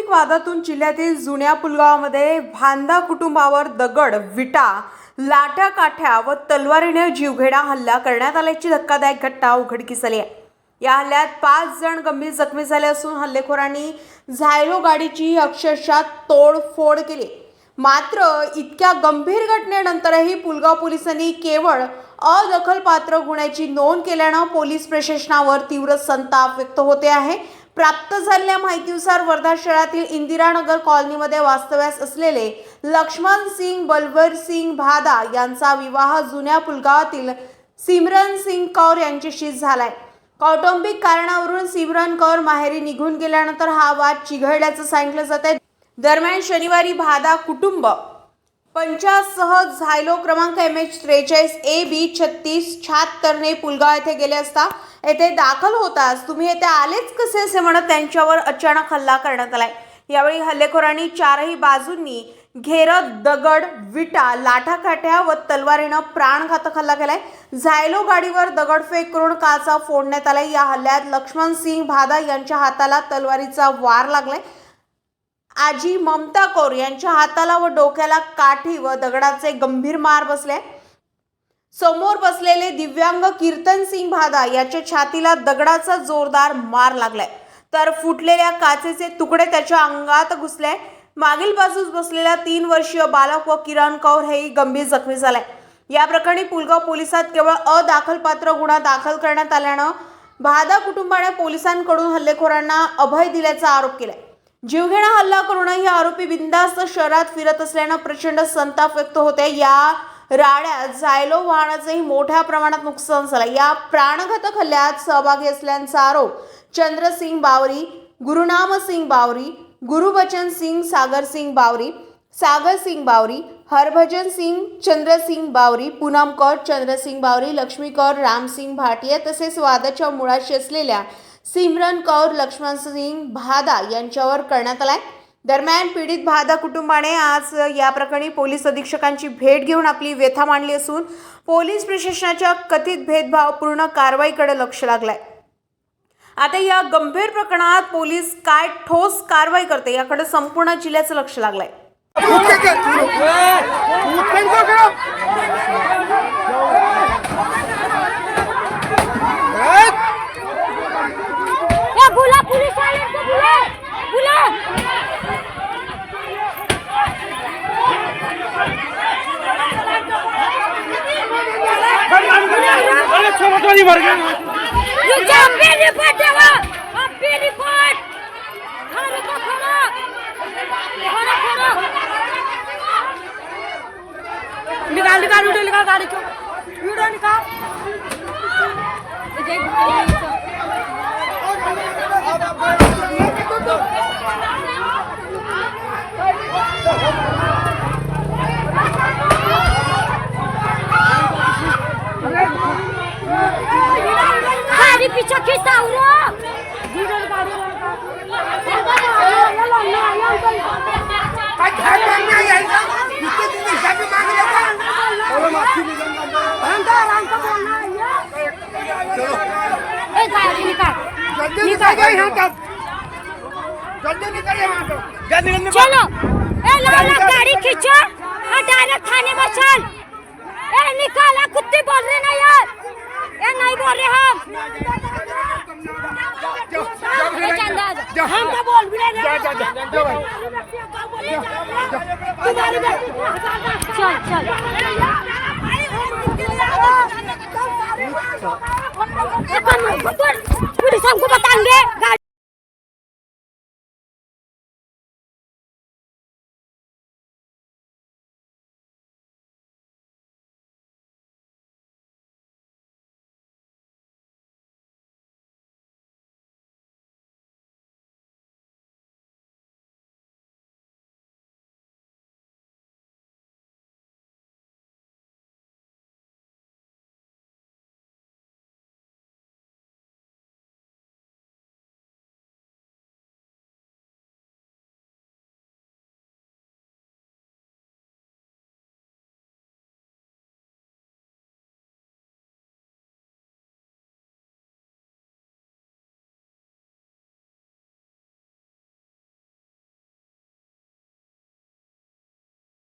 कौटुंबिक वादातून जिल्ह्यातील जुन्या पुलगावमध्ये भांदा कुटुंबावर दगड, विटा, लाठ्या काठ्या व तलवारीने जीवघेणा हल्ला करण्यात आल्याची धक्कादायक घटना उघडकीस आली आहे। या हल्ल्यात 5 जण गंभीर जखमी झाले असून हल्लेखोरांनी झायलो गाडीची अक्षरशः तोडफोड केली। मात्र इतक्या गंभीर घटनेनंतरही पुलगाव पोलिसांनी केवळ अदखलपात्र गुन्ह्याची नोंद केल्याने पोलीस प्रशासनावर तीव्र संताप व्यक्त होते आहे। प्राप्त झालेल्या माहितीनुसार वर्धा शहरातील इंदिरानगर कॉलनीमध्ये वास्तव्यास असलेले लक्ष्मण सिंग बलवर सिंग भादा यांचा विवाह जुन्या पुलगावातील सिमरन सिंग कौर यांच्याशी झालाय। कौटुंबिक कारणावरून सिमरन कौर माहेरी निघून गेल्यानंतर हा वाद चिघळल्याचं सांगितलं जात आहे। दरम्यान शनिवारी भादा कुटुंब 50 सह झायलो क्रमांक MH43 AB 3676 ने पुलगाव येथे गेले असता येथे दाखल होताच तुम्ही येथे आलेच कसे असे म्हणत त्यांच्यावर अचानक हल्ला करण्यात आलाय। यावेळी हल्लेखोरांनी चारही बाजूंनी घेरत दगड, विटा, लाठाकाठ्या व तलवारीने प्राणघातक हल्ला केलाय। झायलो गाडीवर दगडफेक करून काचा फोडण्यात आलाय। या हल्ल्यात लक्ष्मण सिंग भादा यांच्या हाताला तलवारीचा वार लागलाय। आजी ममता कौर यांच्या हाताला व डोक्याला काठी व दगडाचे गंभीर मार बसले। समोर बसलेले दिव्यांग कीर्तन सिंग भादा याच्या छातीला दगडाचा जोरदार मार लागलाय, तर फुटलेल्या काचेचे तुकडे त्याच्या अंगात घुसले। मागील बाजूस बसलेला 3 वर्षीय बालक व किरण कौर हेही गंभीर जखमी झाले। या प्रकरणी पुलगाव पोलिसात केवळ अदाखलपात्र गुन्हा दाखल करण्यात आल्याने भादा कुटुंबाने पोलिसांकडून हल्लेखोरांना अभय दिल्याचा आरोप केलाय। जीवघेणा हल्ला करूनही आरोपी बिनधास्त शहरात फिरत असल्याने प्रचंड संताप व्यक्त होते। या राड्यात झायलो वाहनाचेही मोठ्या प्रमाणात नुकसान झाले। या प्राणघातक हल्ल्यात सहभागी असल्याचा आरोप चंद्रसिंग बावरी, गुरुनाम सिंग बावरी, गुरुबचन सिंग, सागर सिंग बावरी, हरभजन सिंग, चंद्रसिंग बावरी, पूनम कौर, चंद्रसिंग बावरी, लक्ष्मी कौर, रामसिंग भाटिया तसेच वादाच्या मुळाशी असलेल्या सिमरन कौर, लक्ष्मण सिंग भादा यांच्यावर करण्यात आलाय। दरम्यान पीडित भादा कुटुंबाने आज या प्रकरणी पोलीस अधीक्षकांची भेट घेऊन आपली व्यथा मांडली असून पोलीस प्रशासनाच्या कथित भेदभावपूर्ण कारवाईकडे लक्ष लागलंय। आता या गंभीर प्रकरणात पोलीस काय ठोस कारवाई करते याकडे संपूर्ण जिल्ह्याचं लक्ष लागलंय। निकाल वीडियो गाड़ी को वीडियो निकाल। गाड़ी पीछे खींचा वीडियो चलो गाड़ी खींचो और डायरेक्ट थाने में चल। निकाला, कुत्ते बोल रहे ना यार, नहीं बोल रहे हम तो बोल भी रहे। चल पुलिस हमको बताएंगे।